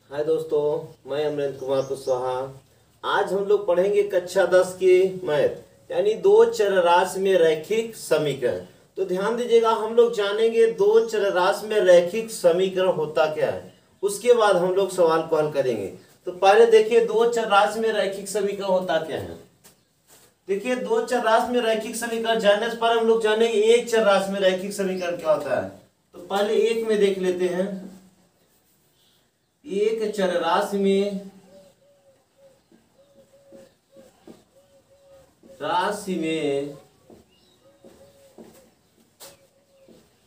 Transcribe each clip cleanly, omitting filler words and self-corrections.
हाय दोस्तों, मैं अमरेंद्र कुमार कुशवाहा। आज हम लोग पढ़ेंगे कक्षा 10 की मैथ यानी दो चर राशि में रैखिक समीकरण। तो ध्यान दीजिएगा, हम लोग जानेंगे दो चर राशि में रैखिक समीकरण होता क्या है, उसके बाद हम लोग सवाल को हल करेंगे। तो पहले देखिए दो चर राशि में रैखिक समीकरण होता क्या है। देखिए दो चर राशि में रैखिक समीकरण जानने से पहले हम लोग जानेंगे एक चर राशि में रैखिक समीकरण क्या होता है। तो पहले एक में देख लेते हैं। एक चर राशि में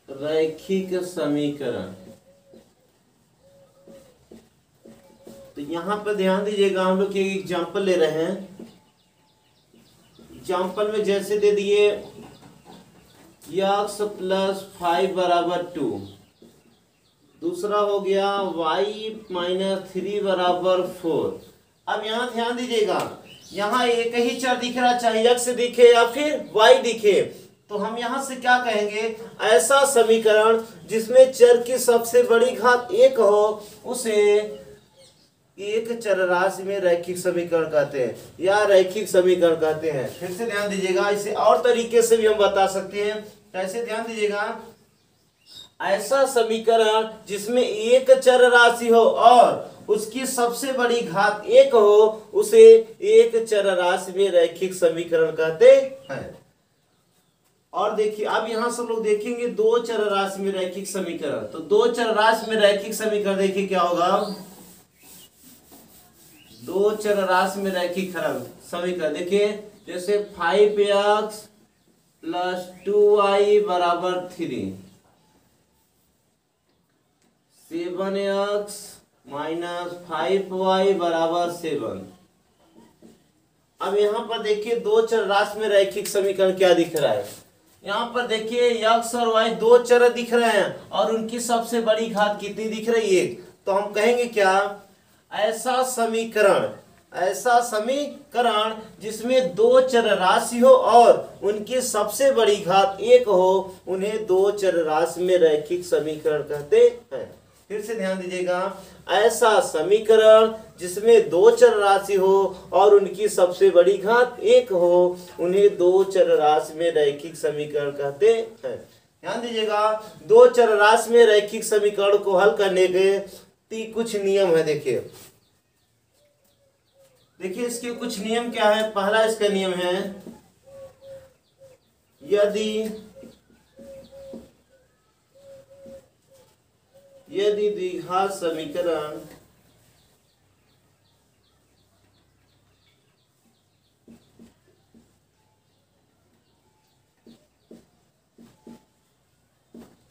रैखिक समीकरण। तो यहां पर ध्यान दीजिएगा, हम लोग एक एग्जांपल ले रहे हैं। एग्जांपल में जैसे दे दिए x + 5 = 2। दूसरा हो गया y - 3 = 4। अब यहाँ ध्यान दीजिएगा, यहाँ एक ही चर दिख रहा, चाहे x दिखे या फिर y दिखे। तो हम यहाँ से क्या कहेंगे, ऐसा समीकरण जिसमें चर की सबसे बड़ी घात एक हो उसे एक चर राशि में रैखिक समीकरण कहते हैं या रैखिक समीकरण कहते हैं। फिर से ध्यान दीजिएगा, इसे और तरीके से भी हम बता सकते हैं। कैसे, ध्यान दीजिएगा, ऐसा समीकरण जिसमें एक चर राशि हो और उसकी सबसे बड़ी घात एक हो उसे एक चर राशि में रैखिक समीकरण कहते हैं। और देखिए अब यहां से लोग देखेंगे दो चर राशि में रैखिक समीकरण। तो दो चर राशि में रैखिक समीकरण देखिए क्या होगा। दो चर राशि में रैखिक समीकरण देखिए, जैसे 5x + 2y = 3, 7x - 5y = 7। अब यहां पर देखिए दो चर राशि में रैखिक समीकरण क्या दिख रहा है। यहां पर देखिए x और y दो चर दिख रहे हैं और उनकी सबसे बड़ी घात कितनी दिख रही है। तो हम कहेंगे क्या, ऐसा समीकरण जिसमें दो चर राशि हो और उनकी सबसे बड़ी घात एक हो उन्हें दो चर राशि में रैखिक समीकरण कहते हैं। फिर से ध्यान दीजिएगा, ऐसा समीकरण जिसमें दो चर राशि हो और उनकी सबसे बड़ी घात एक हो उन्हें दो चर राशि में रैखिक समीकरण कहते हैं। ध्यान दीजिएगा, दो चर राशि में रैखिक समीकरण को हल करने के कुछ नियम है। देखिए इसके कुछ नियम क्या है। पहला इसका नियम है, यदि द्विघात समीकरण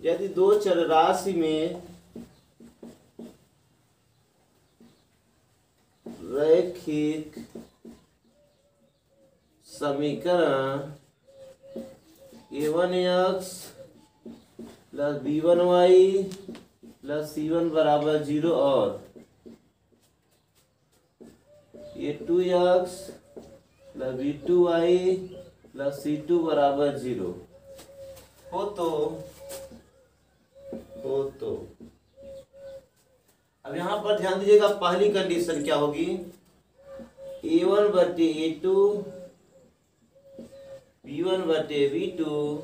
यदि दो चर राशि में रैखिक समीकरण a1x + b1y + c1 = 0 और a2x + b2y + c2 = 0 हो तो अब यहां पर ध्यान दीजिएगा, पहली कंडीशन क्या होगी, a1/a2 b1/b2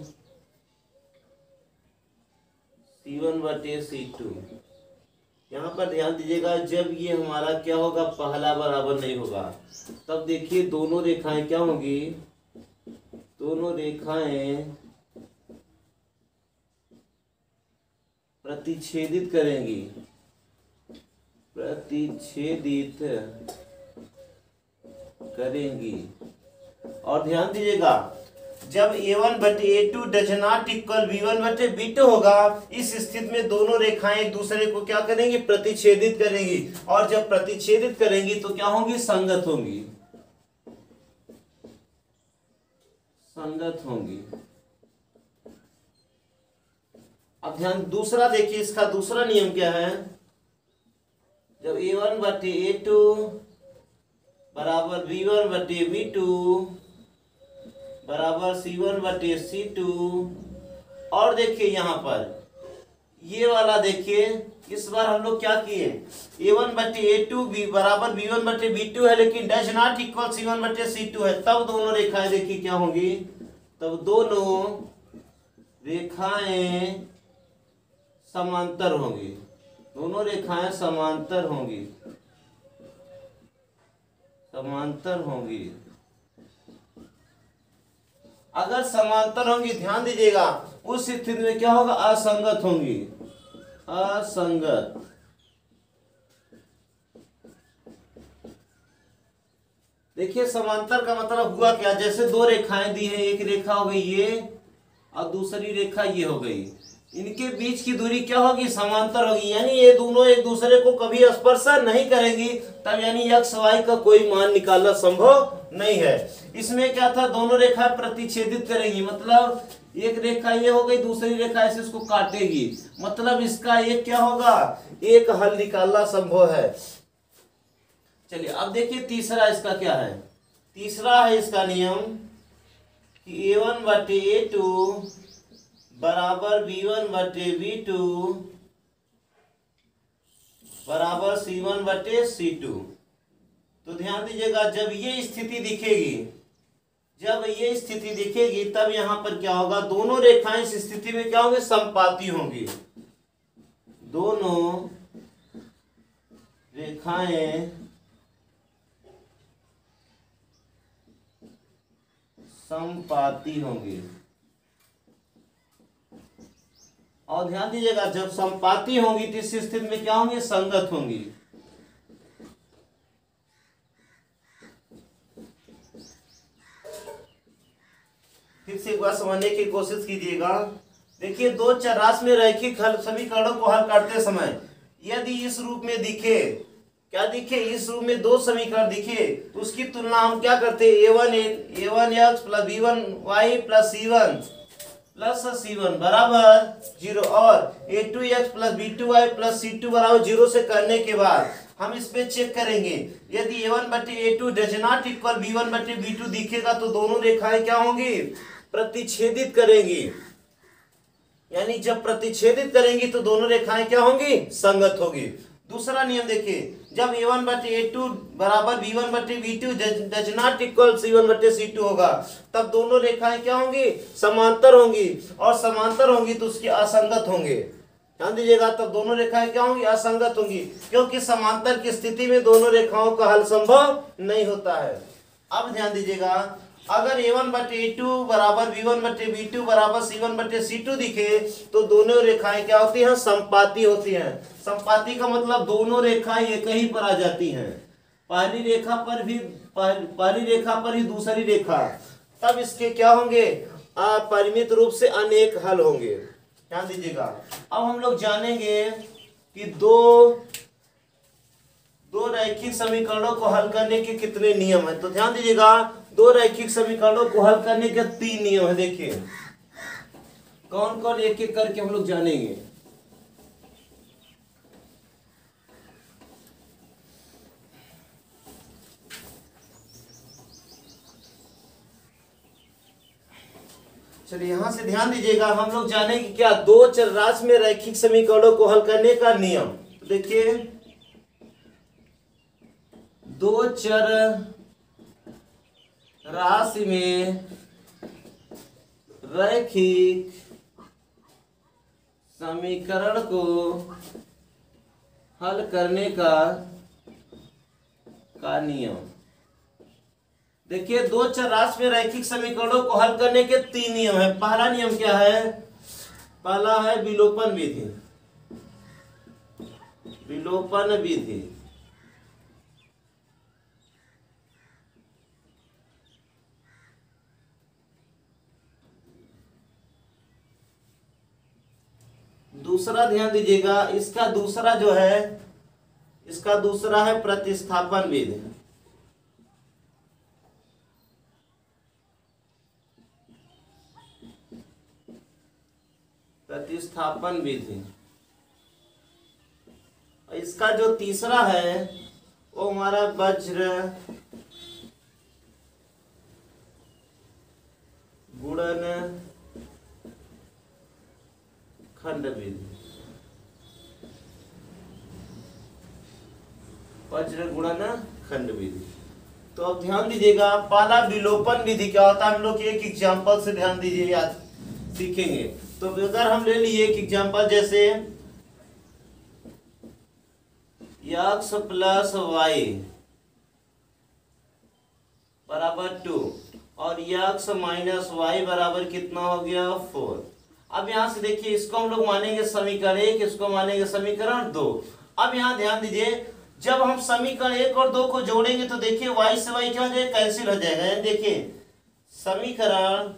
c1/c2। यहां पर ध्यान दीजिएगा, जब ये हमारा क्या होगा, पहला बराबर नहीं होगा, तब देखिए दोनों रेखाएं क्या होंगी, दोनों रेखाएं प्रतिच्छेदित करेंगी। और ध्यान दीजिएगा, जब a1/a2 does not equal b1/b2 होगा, इस स्थिति में दोनों रेखाएं एक दूसरे को क्या करेंगी, प्रतिच्छेदित करेंगी। और जब प्रतिच्छेदित करेंगी तो क्या होंगी, संगत होंगी। अब ध्यान दूसरा देखिए, इसका दूसरा नियम क्या है। जब a1/a2 = b1/b2 = c1/c2 और देखिए यहाँ पर ये वाला देखिए, इस बार हम लोग क्या किए, a1/a2 b बराबर b1/b2 है, लेकिन डज नॉट इक्वल c1/c2 है। तब दोनों रेखाएं देखिए क्या होंगी, तब दोनों रेखाएं समांतर होंगी, दोनों रेखाएं समांतर होंगी, समांतर होंगी। अगर समांतर होंगी, ध्यान दीजिएगा, उस स्थिति में क्या होगा, असंगत होंगी, असंगत। देखिए समांतर का मतलब हुआ क्या, जैसे दो रेखाएं दी है, एक रेखा हो गई ये और दूसरी रेखा ये हो गई, इनके बीच की दूरी क्या होगी, समांतर होगी, यानी ये दोनों एक दूसरे को कभी स्पर्श नहीं करेंगी, तब यानी x y का कोई मान निकालना संभव नहीं है। इसमें क्या था, दोनों रेखा प्रतिच्छेदित करेंगी, मतलब एक रेखा ये हो गई, दूसरी रेखा ऐसे इसको काटेगी, मतलब इसका एक क्या होगा, एक हल निकालना संभव है। चलिए अब देखिए तीसरा इसका क्या है, तीसरा है इसका नियम कि a1/a2 बराबर b1/b2 बराबर c1/c2। तो ध्यान दीजिएगा, जब ये स्थिति दिखेगी, जब ये स्थिति दिखेगी तब यहां पर क्या होगा, दोनों रेखाएं इस स्थिति में क्या होंगी, समपाती होंगी, दोनों रेखाएं समपाती होंगी। और ध्यान दीजिएगा, जब समपाती होंगी तो इस स्थिति में क्या होंगी, संगत होंगी। फिर से एक बार समझने की कोशिश कीजिएगा। देखिए दो चरराशि में रैखिक समीकरणों को हल करते समय यदि इस रूप में दिखे, क्या दिखे, इस रूप में दो समीकरण दिखे, तो उसकी तुलना हम क्या करते हैं, a1x plus b1y plus c1 बराबर 0 और a2x plus b2y plus c2 बराबर 0 से करने के बाद हम इस पे चेक करेंगे, यदि a1/a2 does not equal b1/b2 दिखेगा तो दोनों रेखाएं क्या होंगी, प्रतिच्छेदित करेंगी, यानी जब प्रतिच्छेदित करेंगी तो दोनों रेखाएं क्या होंगी, संगत होगी। दूसरा नियम देखिए, जब a1/a2 बराबर b1/b2 does not equal c1/c2 होगा, तब दोनों रेखाएं क्या होंगी, समांतर होंगी, और समांतर होंगी तो उसकी असंगत होंगे। ध्यान दीजिएगा, तब दोनों रेखाएं क्या होंगी, असंगत होंगी, क्योंकि समांतर की स्थिति में दोनों रेखाओं का हल संभव नहीं होता है। अब ध्यान दीजिएगा, अगर a1/a2 बराबर b1/b2 बराबर c1/c2 दिखे तो दोनों रेखाएं क्या होती हैं, समपाती होती हैं। समपाती का मतलब दोनों रेखाएं एक ही पर आ जाती हैं, पहली रेखा पर ही दूसरी रेखा, तब इसके क्या होंगे, परिमित रूप से अनेक हल होंगे। ध्यान दीजिएगा, अब हम लोग जानेंगे कि दो रैखिक समीकरणों को हल करने के कितने नियम हैं। तो ध्यान दीजिएगा, दो रैखिक समीकरणों को हल करने के 3 नियम है। देखिए कौन कौन, एक एक करके हम लोग जानेंगे। चलिए यहां से ध्यान दीजिएगा, हम लोग जानेंगे क्या, दो चरराशि में रैखिक समीकरणों को हल करने का नियम। तो देखिए, दो चर राशि में रैखिक समीकरण को हल करने का नियम। देखिए दो चर राशि में रैखिक समीकरणों को हल करने के 3 नियम है। पहला नियम क्या है, पहला है विलोपन विधि। विलोपन विधि, दूसरा ध्यान दीजिएगा, इसका दूसरा जो है, इसका दूसरा है प्रतिस्थापन विधि। प्रतिस्थापन विधि। इसका जो तीसरा है वो हमारा वज्र गुणन खंड विधि। वज्र गुणन खंड विधि। तो अब ध्यान दीजिएगा, पहला विलोपन विधि क्या होता है हम लोग एक एग्जांपल से ध्यान दीजिए, याद सीखेंगे। तो अगर हम ले लिए एक एग्जांपल जैसे x प्लस वाई बराबर 2 और x माइनस वाई बराबर कितना हो गया 4। अब यहां से देखिए, इसको हम लोग मानेंगे समीकरण 1, इसको मानेंगे समीकरण 2। अब यहां ध्यान दीजिए, जब हम समीकरण 1 और 2 को जोड़ेंगे तो देखिए y से y क्या हो जाएगा, कैंसिल हो जाएगा। यानी देखिए समीकरण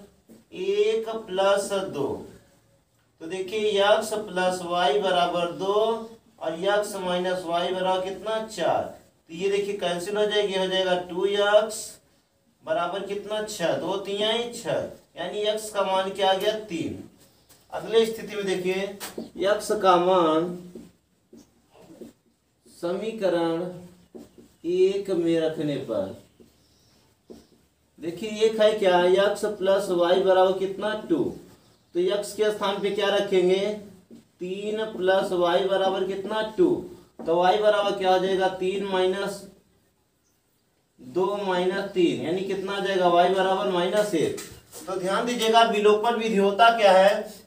1 प्लस 2, तो देखिए x प्लस वाई बराबर 2 और x माइनस वाई बराबर कितना 4। तो ये देखिए कैंसिल हो जाएगी, हो जाएगा 2x बराबर कितना 6, 2 3 6, यानी x का मान क्या आ गया 3। अगले स्थिति में देखिए x का मान समीकरण 1 में रखने पर देखिए एक है क्या, x प्लस वाई बराबर कितना 2, तो x के स्थान पे क्या रखेंगे 3 प्लस वाई बराबर कितना 2, तो y बराबर क्या हो जाएगा 3 माइनस 2 माइनस 3, यानी कितना आ जाएगा y बराबर -1। तो ध्यान दीजिएगा, विलोपन विधि होता क्या है,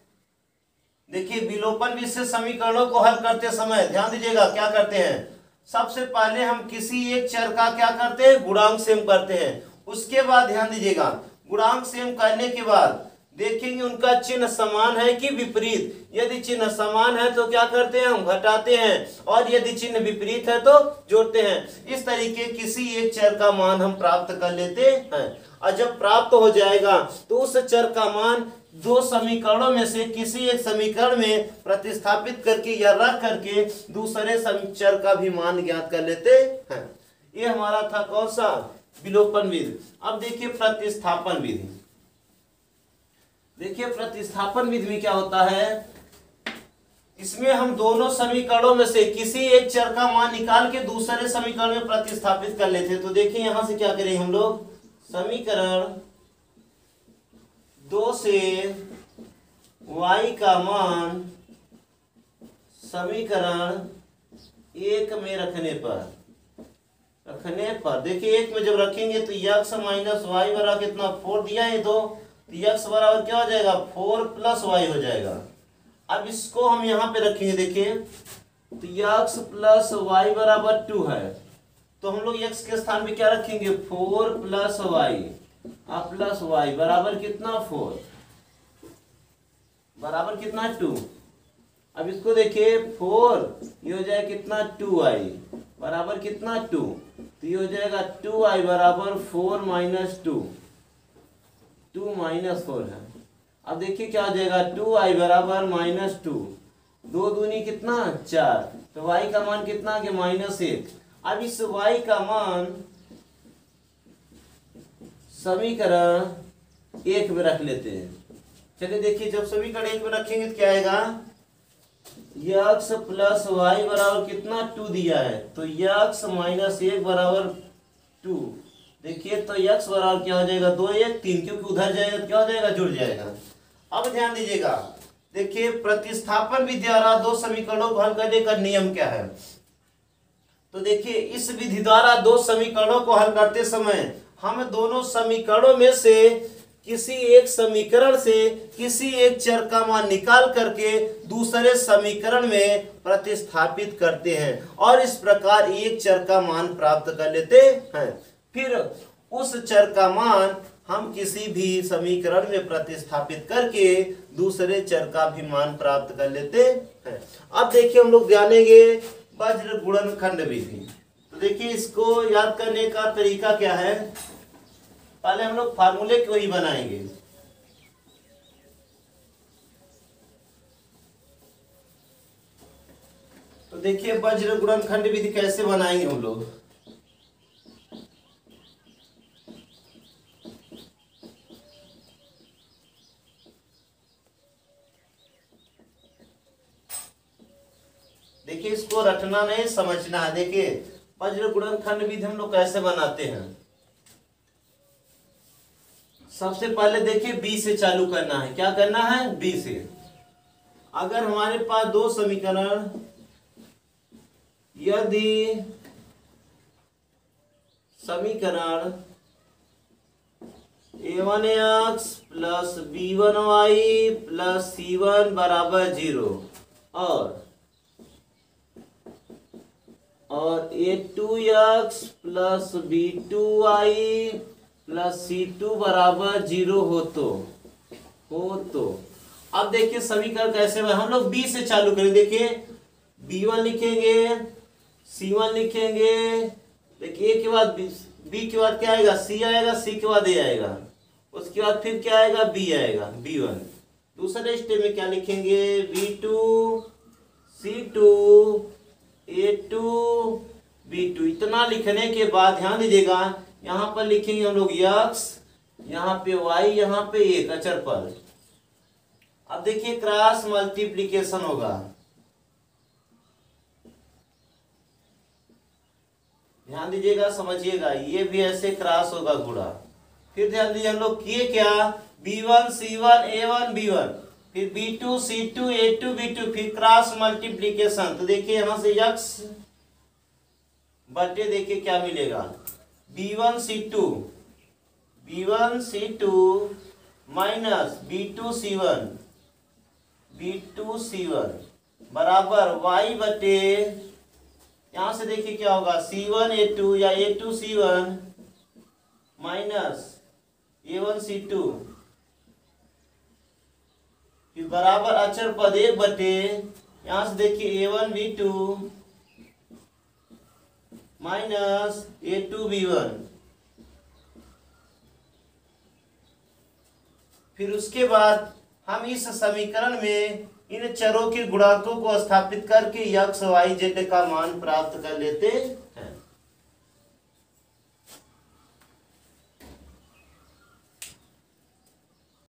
देखिए विलोपन विधि से समीकरणों को हल करते समय ध्यान दीजिएगा क्या करते हैं, सबसे पहले हम किसी एक चर का क्या करते हैं, गुणांक सेम करते हैं। उसके बाद ध्यान दीजिएगा, गुणांक सेम करने के बाद देखेंगे उनका चिन्ह समान है कि विपरीत। यदि चिन्ह समान है तो क्या करते हैं, हम घटाते हैं, और यदि चिन्ह विपरीत है तो जोड़ते हैं। इस तरीके किसी एक चर का मान हम प्राप्त कर लेते हैं, और जब प्राप्त हो जाएगा तो उस चर का मान दो समीकरणों में से किसी एक समीकरण में प्रतिस्थापित करके या रख करके दूसरे चर का भी मान ज्ञात कर लेते हैं। ये हमारा था कौन सा, विलोपन विधि। अब देखिए प्रतिस्थापन विधि। देखिए प्रतिस्थापन विधि में क्या होता है, इसमें हम दोनों समीकरणों में से किसी एक चर का मान निकाल के दूसरे समीकरण में प्रतिस्थापित कर लेते हैं। तो देखिए यहां से क्या करें हम लोग, समीकरण 2 से y का मान समीकरण 1 में रखने पर देखिए 1 में जब रखेंगे तो x माइनस वाई बराबर कितना 4 दिया है, तो x बराबर क्या हो जाएगा 4 प्लस वाई हो जाएगा। अब इसको हम यहाँ पे रखेंगे, देखिए तो x प्लस वाई बराबर 2 है, तो हम लोग x के स्थान पे क्या रखेंगे 4 प्लस वाई, अब प्लस वाई बराबर कितना 4 बराबर कितना 2। अब इसको देखिए 4 ये हो जाएगा कितना 2i बराबर कितना 2, तो ये हो जाएगा 2i बराबर 4 माइनस 2, 2 माइनस 4 है। अब देखिए क्या हो जाएगा 2i बराबर -2, 2 दूनी कितना 4, तो y का मान कितना कि -1। अब इस y का मान समीकरण 1 में रख लेते हैं। चलिए देखिए, जब समीकरण 1 में रखेंगे तो क्या आएगा, x प्लस वाई बराबर कितना 2 दिया है, तो x माइनस 1 बराबर 2। देखिए तो x बराबर क्या हो जाएगा 2 1 3, क्योंकि उधर जाएगा तो क्या हो जाएगा जुड़ जाएगा। अब ध्यान दीजिएगा, देखिए प्रतिस्थापन विधि द्वारा दो समीकरणों को हल करने का नियम क्या है। तो देखिए इस विधि द्वारा दो समीकरणों को हल करते समय हम दोनों समीकरणों में से किसी एक समीकरण से किसी एक चर का मान निकाल करके दूसरे समीकरण में प्रतिस्थापित करते हैं और इस प्रकार एक चर का मान प्राप्त कर लेते हैं। फिर उस चर का मान हम किसी भी समीकरण में प्रतिस्थापित करके दूसरे चर का भी मान प्राप्त कर लेते हैं। अब देखिए हम लोग जानेंगे वज्र गुणनखंड विधि। तो देखिए इसको याद करने का तरीका क्या है, पहले हम लोग फार्मूले को ही बनाएंगे। तो देखिए वज्र गुणनखंड विधि कैसे बनाएंगे हम लोग। देखिए इसको रटना नहीं समझना है। देखिए वज्र गुणनखंड विधि हम लोग कैसे बनाते हैं। सबसे पहले देखिए बी से चालू करना है। क्या करना है, बी से। अगर हमारे पास दो समीकरण यदि समीकरण a1x plus b1y plus c1 बराबर 0 और a2x plus b2y plus c2 बराबर 0 हो तो अब देखिए समीकरण कैसे बने। हम लोग b से चालू करें। देखिए b1 लिखेंगे, c1 लिखेंगे, देखिए a के बाद b के बाद क्या आएगा, c आएगा, c के बाद a आएगा, उसके बाद फिर क्या आएगा, b आएगा, b1। दूसरे स्टेप में क्या लिखेंगे, b2 c2 a2 b2। इतना लिखने के बाद ध्यान दीजिएगा यहाँ पर लिखेंगे हम लोग x, यहाँ पे y, यहाँ पे एक अचर पर। अब देखिए क्रॉस मल्टीप्लिकेशन होगा, ध्यान दीजिएगा, समझिएगा, ये भी ऐसे क्रॉस होगा गुणा। फिर ध्यान दीजिए हम लोग किए क्या, b1 c1 a1 b1, फिर b2 c2 a2 b2, फिर क्रॉस मल्टीप्लिकेशन। तो देखिए यहां से x बटे देखिए क्या मिलेगा, b1 c2 minus b2 c1 बराबर y बटे, यहां से देखिए क्या होगा, c1 a2 या a2 c1 minus a1 c2, फिर बराबर अचर पद 1 बटे, यहां से देखिए a1 b2 minus a2 b1। फिर उसके बाद हम इस समीकरण में इन चरों के गुणांकों को स्थापित करके x y z का मान प्राप्त कर लेते हैं।